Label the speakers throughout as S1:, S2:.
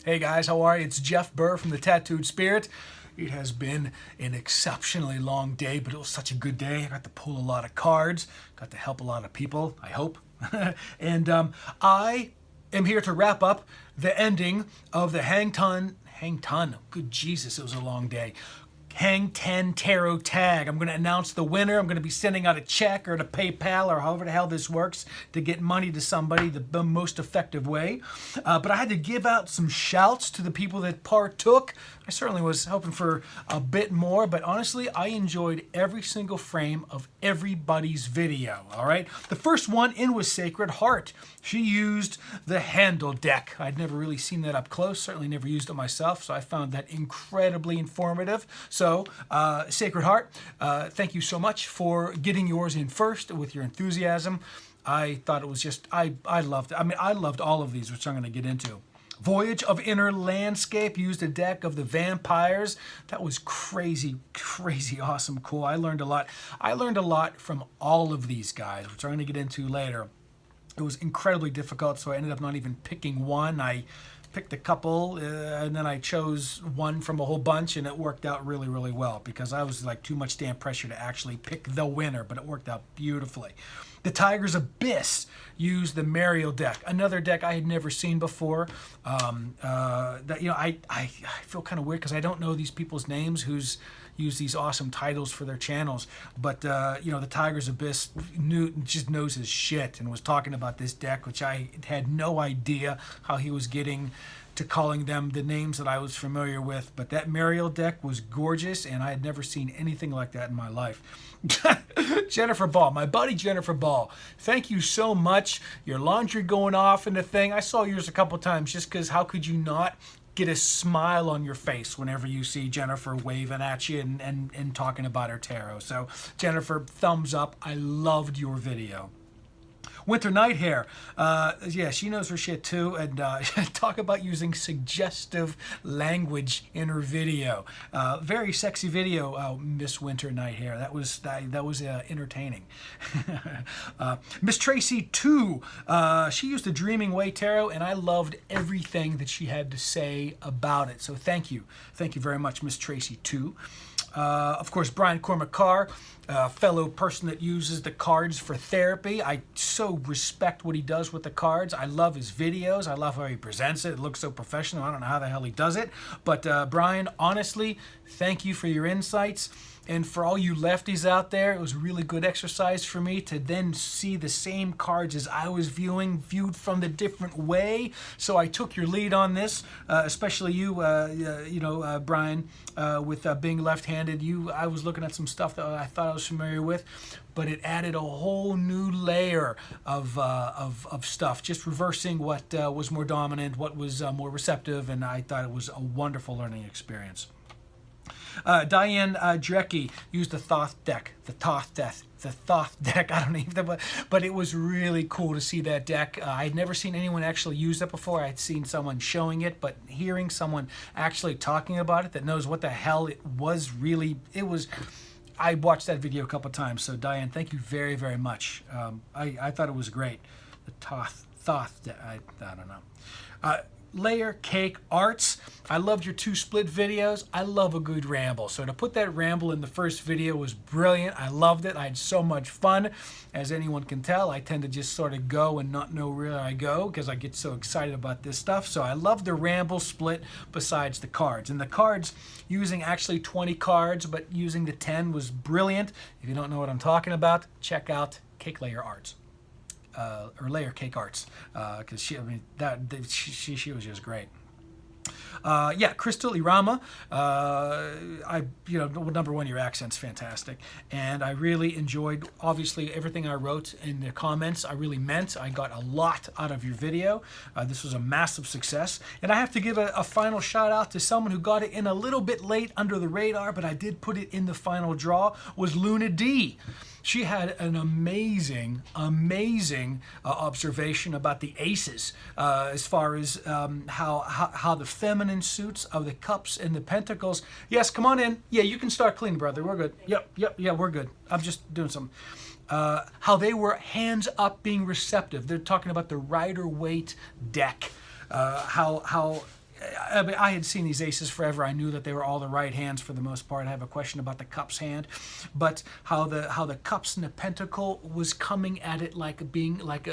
S1: Hey guys, how are you? It's Jeff Burr from the Tattooed Spirit. It has been an exceptionally long day, but it was such a good day. I got to pull a lot of cards, got to help a lot of people, I hope. and I am here to wrap up the ending of the Hang Ton, good Jesus, it was a long day. Hang 10 Tarot Tag. I'm going to announce the winner. I'm going to be sending out a check or a PayPal or however the hell this works to get money to somebody the most effective way. But I had to give out some shouts to the people that partook. I certainly was hoping for a bit more, but honestly, I enjoyed every single frame of everybody's video, all right? The first one in was Sacred Heart. She used the handle deck. I'd never really seen that up close, certainly never used it myself, so I found that incredibly informative. So, Sacred Heart, thank you so much for getting yours in first with your enthusiasm. I thought it was just, I loved it. I mean, I loved all of these, which I'm going to get into. Voyage of Inner Landscape used a deck of the vampires. That was crazy, crazy awesome, cool. I learned a lot. I learned a lot from all of these guys, which I'm going to get into later. It was incredibly difficult, so I ended up not even picking one. I picked a couple, and then I chose one from a whole bunch, and it worked out really, really well because I was like too much damn pressure to actually pick the winner, but it worked out beautifully. The Tiger's Abyss used the Mariel deck, another deck I had never seen before. I feel kind of weird because I don't know these people's names who's use these awesome titles for their channels, but the Tiger's Abyss just knows his shit and was talking about this deck, which I had no idea how he was getting to calling them the names that I was familiar with. But that Mariel deck was gorgeous, and I had never seen anything like that in my life. Jennifer Ball, my buddy Jennifer Ball, thank you so much. Your laundry going off and the thing. I saw yours a couple times just because how could you not get a smile on your face whenever you see Jennifer waving at you and talking about her tarot. So Jennifer, thumbs up. I loved your video. Winter Night Hair, yeah, she knows her shit too, and talk about using suggestive language in her video. Very sexy video, Miss Winter Night Hair. That was entertaining. Miss Tracy 2, she used the Dreaming Way Tarot, and I loved everything that she had to say about it. So thank you very much, Miss Tracy 2. Of course, Brian Cormac Carr, fellow person that uses the cards for therapy. I so respect what he does with the cards. I love his videos. I love how he presents it. It looks so professional. I don't know how the hell he does it. But Brian, honestly, thank you for your insights. And for all you lefties out there, it was a really good exercise for me to then see the same cards as I was viewed from the different way. So I took your lead on this, especially you, Brian, with being left-handed. I was looking at some stuff that I thought I was familiar with, but it added a whole new layer of stuff, just reversing what was more dominant, what was more receptive, and I thought it was a wonderful learning experience. Diane Drecke used the Thoth deck, the Toth deck. I don't even, but it was really cool to see that deck. I'd never seen anyone actually use it before. I'd seen someone showing it, but hearing someone actually talking about it that knows what the hell it was really, I watched that video a couple times. So Diane, thank you very, very much. I thought it was great. The Toth, I don't know. Layer Cake Arts. I loved your 2 split videos. I love a good ramble. So to put that ramble in the first video was brilliant. I loved it. I had so much fun. As anyone can tell, I tend to just sort of go and not know where I go because I get so excited about this stuff. So I love the ramble split besides the cards. And the cards, using actually 20 cards, but using the 10 was brilliant. If you don't know what I'm talking about, check out Cake Layer Arts. Or Layer Cake Arts, because she was just great. Crystal Irama, number one, your accent's fantastic, and I really enjoyed, obviously, everything I wrote in the comments. I really meant. I got a lot out of your video. This was a massive success, and I have to give a final shout out to someone who got it in a little bit late under the radar, but I did put it in the final draw, was Luna D. She had an amazing observation about the aces, as far as how the feminine suits of the cups and the pentacles. Yes, come on in. Yeah, you can start clean, brother. We're good. Yep, we're good. I'm just doing some. How they were hands up being receptive. They're talking about the Rider-Waite deck. How I had seen these aces forever. I knew that they were all the right hands for the most part. I have a question about the cups hand, but how the cups and the pentacle was coming at it like being like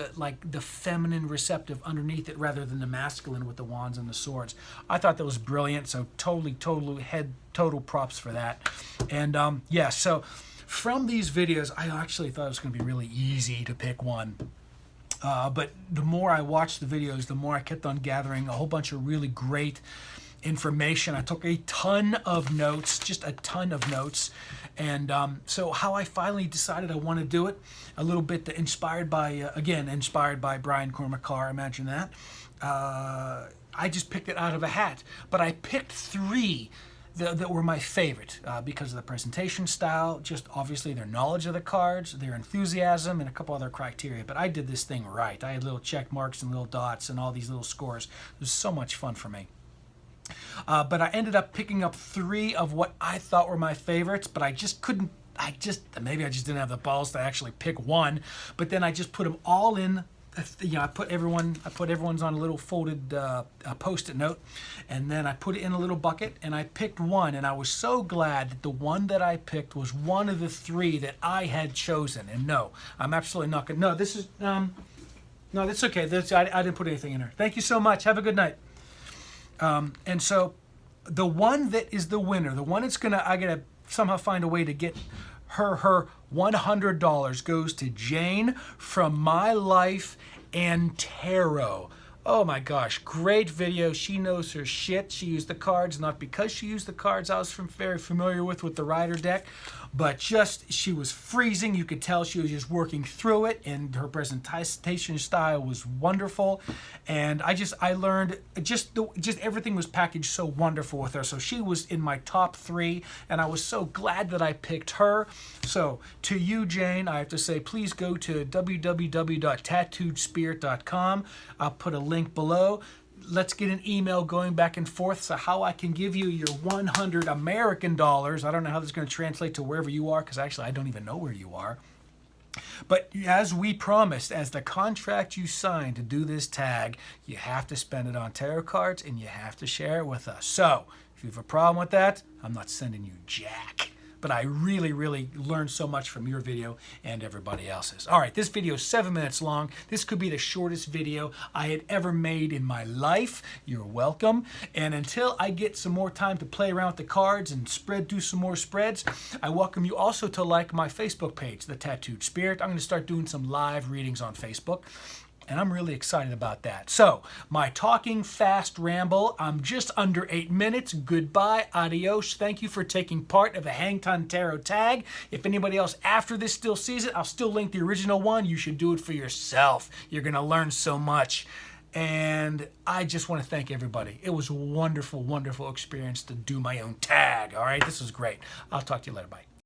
S1: the feminine receptive underneath it rather than the masculine with the wands and the swords. I thought that was brilliant. So total props for that. And yeah, so from these videos, I actually thought it was going to be really easy to pick one. But the more I watched the videos, the more I kept on gathering a whole bunch of really great information. I took a ton of notes, just a ton of notes. And so how I finally decided I want to do it, a little bit inspired by, again, inspired by Brian Cormac Carr, imagine that. I just picked it out of a hat. But I picked three that were my favorite because of the presentation style, just obviously their knowledge of the cards, their enthusiasm, and a couple other criteria. But I did this thing right. I had little check marks and little dots and all these little scores. It was so much fun for me. But I ended up picking up three of what I thought were my favorites, but I just couldn't, maybe I just didn't have the balls to actually pick one. But then I just put them all in. I put everyone's on a little folded Post-it note, and then I put it in a little bucket, and I picked one, and I was so glad that the one that I picked was one of the three that I had chosen. And no, I'm absolutely not gonna. No, this is no, that's okay. I didn't put anything in there. Thank you so much. Have a good night. And so, the one that is the winner, the one that's I gotta somehow find a way to get her $100 goes to Jane from My Life and Tarot. Oh my gosh, great video. She knows her shit. She used the cards, not because she used the cards I was very familiar with the Rider deck, but just she was freezing. You could tell she was just working through it, and her presentation style was wonderful. And I learned just everything was packaged so wonderful with her. So she was in my top three, and I was so glad that I picked her. So to you, Jane, I have to say, please go to www.tattooedspirit.com. I'll put a link below. Let's get an email going back and forth so how I can give you your 100 American dollars. I don't know how this is going to translate to wherever you are, because actually I don't even know where you are. But as we promised, as the contract you signed to do this tag, you have to spend it on tarot cards and you have to share it with us. So if you have a problem with that, I'm not sending you jack. But I really, really learned so much from your video and everybody else's. All right, this video is 7 minutes long. This could be the shortest video I had ever made in my life. You're welcome. And until I get some more time to play around with the cards and do some more spreads, I welcome you also to like my Facebook page, The Tattooed Spirit. I'm going to start doing some live readings on Facebook, and I'm really excited about that. So, my talking fast ramble, I'm just under 8 minutes. Goodbye, adios. Thank you for taking part of the Hang Time Tarot tag. If anybody else after this still sees it, I'll still link the original one. You should do it for yourself. You're going to learn so much. And I just want to thank everybody. It was a wonderful, wonderful experience to do my own tag. All right, this was great. I'll talk to you later. Bye.